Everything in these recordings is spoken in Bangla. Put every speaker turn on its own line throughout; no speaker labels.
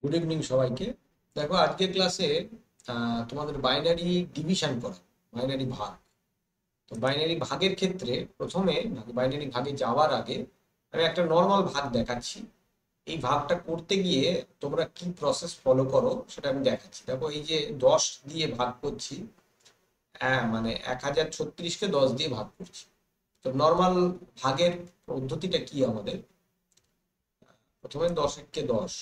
গুড ইভিনিং সবাইকে। দেখো আজকের ক্লাসে তোমাদের বাইনারি ডিভিশন করা, বাইনারি ভাগ। তো বাইনারি ভাগের ক্ষেত্রে প্রথমে বাইনারি ভাগে যাওয়ার আগে আমি একটা নর্মাল ভাগ দেখাচ্ছি। এই ভাগটা করতে গিয়ে তোমরা কি প্রসেস ফলো করো সেটা আমি দেখাচ্ছি। দেখো এই যে 10 দিয়ে ভাগ করছি, মানে 1036কে 10 দিয়ে ভাগ করছি। তো নর্মাল ভাগের পদ্ধতিটা কি আমাদের? প্রথমে 10 কে 10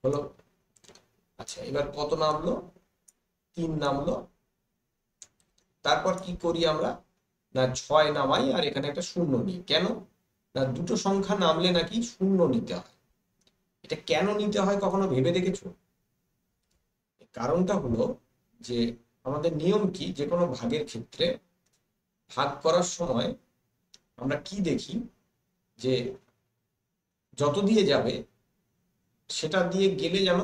হলো। আচ্ছা, এবার কত নামলো? 3 নামলো। তারপর কি করি আমরা? না 6 নামাই আর এখানে একটা শূন্য নিই। কেন? না দুটো সংখ্যা নামলে নাকি শূন্য নিতে হয়। এটা কেন নিতে হয় কখনো ভেবে দেখেছো? কারণটা হলো যে আমাদের নিয়ম কি, যে কোনো ভাগের ক্ষেত্রে ভাগ করার সময় আমরা কি দেখি, যে যত দিয়ে যাবে সেটা দিয়ে গেলে যেন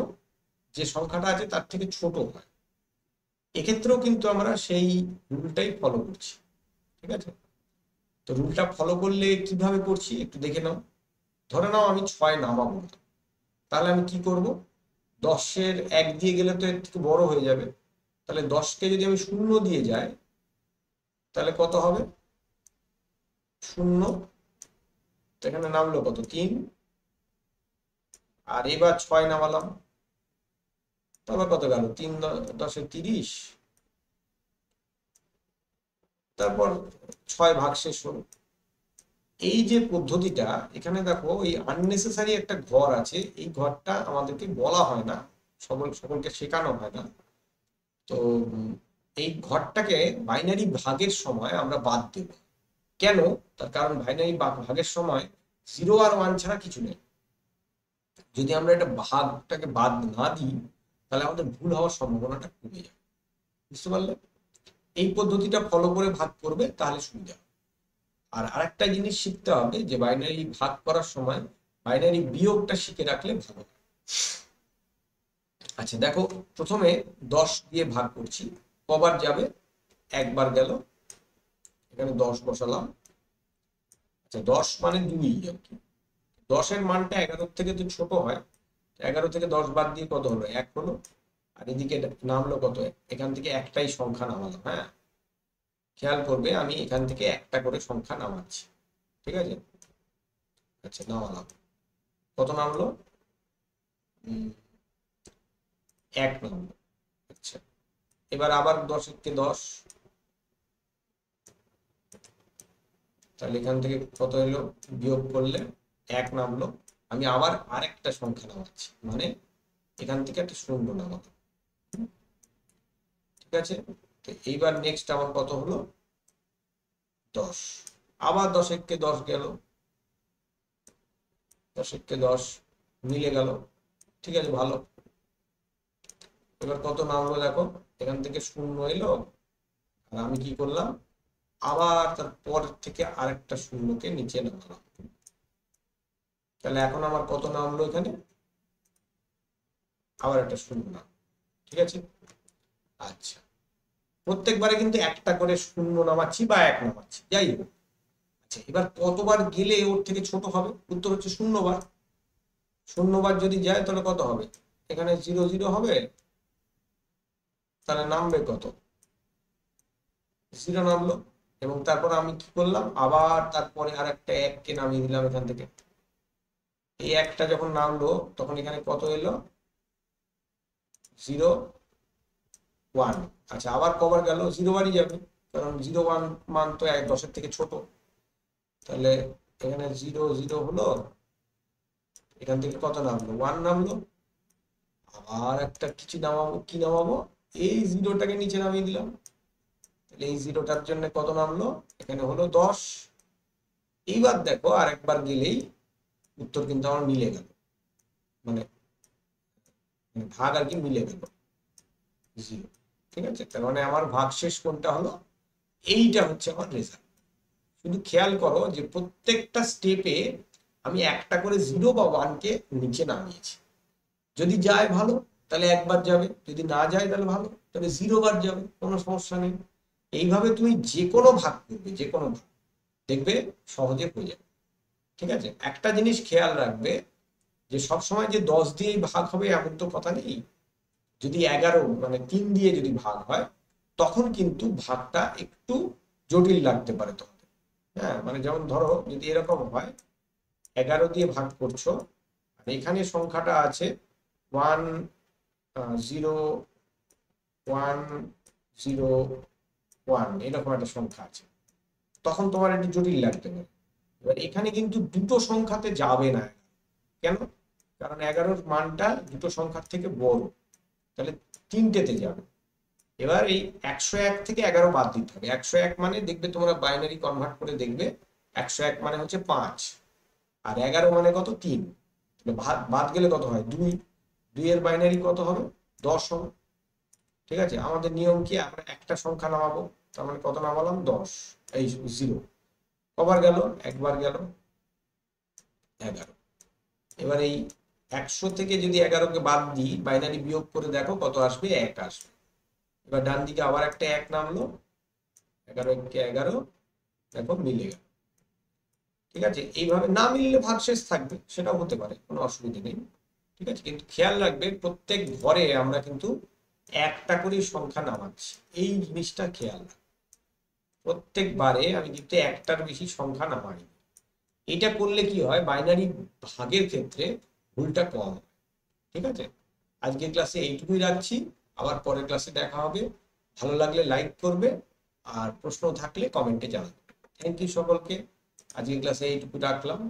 যে সংখ্যাটা আছে তার থেকে ছোট হয়। এক্ষেত্রেও কিন্তু আমরা সেই রুলটাই ফলো করছি। ঠিক আছে, তো রুলটা ফলো করলে কিভাবে করছি একটু দেখে নাও। ধরে নাও আমি 6 নামাবো, তাহলে আমি কি করব? 10-এর 1 দিয়ে গেলে তো এর থেকে বড় হয়ে যাবে। তাহলে 10কে যদি আমি শূন্য দিয়ে যাই তাহলে কত হবে? শূন্য। তো এখানে নামলো কত? 3। আর এবার 6 নামালাম, তারপর কত গেল? 3 10-এ 30। তারপর 6 ভাগ শেষ হলো। এই যে পদ্ধতিটা, এখানে দেখো এই আননেসেসারি একটা ঘর আছে, এই ঘরটা আমাদেরকে বলা হয় না, সকলকে শেখানো হয় না। তো এই ঘরটাকে বাইনারি ভাগের সময় আমরা বাদ দেব। কেন? তার কারণ বাইনারি ভাগের সময় 0 আর 1 ছাড়া কিছু নেই। যদি আমরা এটা ভাগটাকে বাদ না দিই তাহলে আমাদের ভুল হওয়ার সম্ভাবনাটা কমে যাবে। বুঝতে পারলে? এই পদ্ধতিটা ফলো করে ভাগ করবে তাহলে সুবিধা। আর আরেকটা জিনিস শিখতে হবে, যে বাইনারি ভাগ করার সময় বাইনারি বিয়োগটা শিখে রাখলে ভালো। আচ্ছা দেখো, প্রথমে 10 দিয়ে ভাগ করছি। কবার যাবে? একবার গেল। এখানে 10 বসালাম। আচ্ছা 10 মানে 2 আর কি। 10-এর মানটা 11 থেকে তো ছোট হয়। 11 থেকে 10 বাদ দিয়ে কত হলো? 1 হলো। আর এদিকে নামলো কত? এখান থেকে একটাই সংখ্যা নামালাম। হ্যাঁ, খেয়াল করবে আমি এখান থেকে একটা করে সংখ্যা নামাচ্ছি। ঠিক আছে, আচ্ছা নামালাম। কত নামলো? 1 নামলো। আচ্ছা, এবার আবার 10-কে 10, তাহলে এখান থেকে কত এলো? বিয়োগ করলে 1 নামলো। আমি আবার আরেকটা সংখ্যা নামাচ্ছি, মানে এখান থেকে একটা শূন্য নামাবো। ঠিক আছে, তো এইবার নেক্সট আমার কত হলো? 10। আবার 10-কে 10 গেল। 10-কে 10 মিলে গেল। ঠিক আছে, ভালো। এবার কত নামলো দেখো, এখান থেকে শূন্য এলো। আর আমি কি করলাম? আবার তারপর থেকে আরেকটা শূন্যকে নিচে নামালাম। তাহলে এখন আমার কত নামলো? এখানে আবার একটা শূন্য নাম। ঠিক আছে, আচ্ছা প্রত্যেকবারে কিন্তু একটা করে শূন্য নামাচ্ছি বা 1 নামাচ্ছি, যাই হোক। আচ্ছা এবার কতবার গেলে ওর থেকে ছোট হবে? উত্তর হচ্ছে 0 বার। 0 বার যদি যায় তাহলে কত হবে? এখানে 0 0 হবে। তাহলে নামবে কত? 0 নামলো। এবং তারপর আমি কি করলাম? আবার তারপরে আর একটা 1-কে নামিয়ে দিলাম এখান থেকে। এই একটা যখন নামলো তখন এখানে কত এলো? 0 1। আচ্ছা আবার কবার গেল? 0 বারই যাবে, কারণ 0 1 মান তো 10-এর থেকে ছোট। তাহলে এখানে 0 0 হলো। এখান থেকে কত নামলো? 1 নামলো। আবার একটা কিছু নামাবো, কি নামাবো? এই 0টাকে নিচে নামিয়ে দিলাম। তাহলে এই 0টার জন্য কত নামলো? এখানে হলো 10। এইবার দেখো আরেকবার গেলেই উত্তর কিন্তু আমার মিলে গেল, মানে ভাগ আর কি মিলে গেল 0। ঠিক আছে, তার মানে আমার ভাগ শেষ কোনটা হলো? এইটা হচ্ছে আমার রেজাল্ট। শুধু খেয়াল করো যে প্রত্যেকটা স্টেপে আমি একটা করে 0 বা 1-কে নিচে নামিয়েছি। যদি যায় ভালো, তাহলে একবার যাবে। যদি না যায় তাহলে ভালো, তাহলে 0 বার যাবে, কোনো সমস্যা নেই। এইভাবে তুমি যে কোনো ভাগ করবে, যে কোনো ভাগ দেখবে সহজে হয়ে যাবে। ঠিক আছে, একটা জিনিস খেয়াল রাখবে, যে সবসময় যে 10 দিয়েই ভাগ হবে এমন তো কথা নেই। যদি 11 মানে 3 দিয়ে যদি ভাগ হয় তখন কিন্তু ভাগটা একটু জটিল লাগতে পারে তোমাদের। হ্যাঁ, মানে যেমন ধরো যদি এরকম হয় 11 দিয়ে ভাগ করছো আর এখানে সংখ্যাটা আছে 10101 এরকম একটা সংখ্যা আছে, তখন তোমার একটু জটিল লাগতে পারে। এবার এখানে কিন্তু দুটো সংখ্যাতে যাবে না। কেন? কারণ 11-র মানটা দুটো সংখ্যার থেকে বড়, তাহলে তিনটেতে যাবে। এবার এই 101 থেকে 11 বাদ দিতে হবে। 101 মানে দেখবে তোমরা বাইনারি কনভার্ট করে দেখবে 101 মানে হচ্ছে 5 আর 11 মানে কত 3, বাদ গেলে কত হয় 2, 2 এর বাইনারি কত হবে 10 হবে। ঠিক আছে, আমাদের নিয়ম কি আমরা একটা সংখ্যা নামাবো, তার মানে কত নামালাম 10, এই 0 কবার গেল একবার গেল 11। এবার এই 100 থেকে যদি 11কে বাদ দিই বাইনারি বিয়োগ করে দেখো কত আসবে 1 আসবে। এবার ডান দিকে আবার একটা 1 নামলো, 11 কে 11 দেখো মিলে গেল। ঠিক আছে, এইভাবে না মিললে ভাগশেষ থাকবে, সেটাও হতে পারে, কোনো অসুবিধা নেই। ঠিক আছে, কিন্তু খেয়াল রাখবে প্রত্যেক ঘরে আমরা কিন্তু একটা করে সংখ্যা নামাচ্ছি, এই জিনিসটা খেয়াল রাখবে। প্রত্যেকবারে আমি কিন্তু একটার বেশি সংখ্যা নামাই। এটা করলে কি হয় বাইনারি ভাগের ক্ষেত্রে ভুলটা কম হয়। ঠিক আছে, আজকের ক্লাসে এইটুকুই রাখছি, আবার পরের ক্লাসে দেখা হবে। ভালো লাগলে লাইক করবে আর প্রশ্ন থাকলে কমেন্টে জানাবে। থ্যাংক ইউ সকলকে, আজকের ক্লাসে এইটুকু রাখলাম।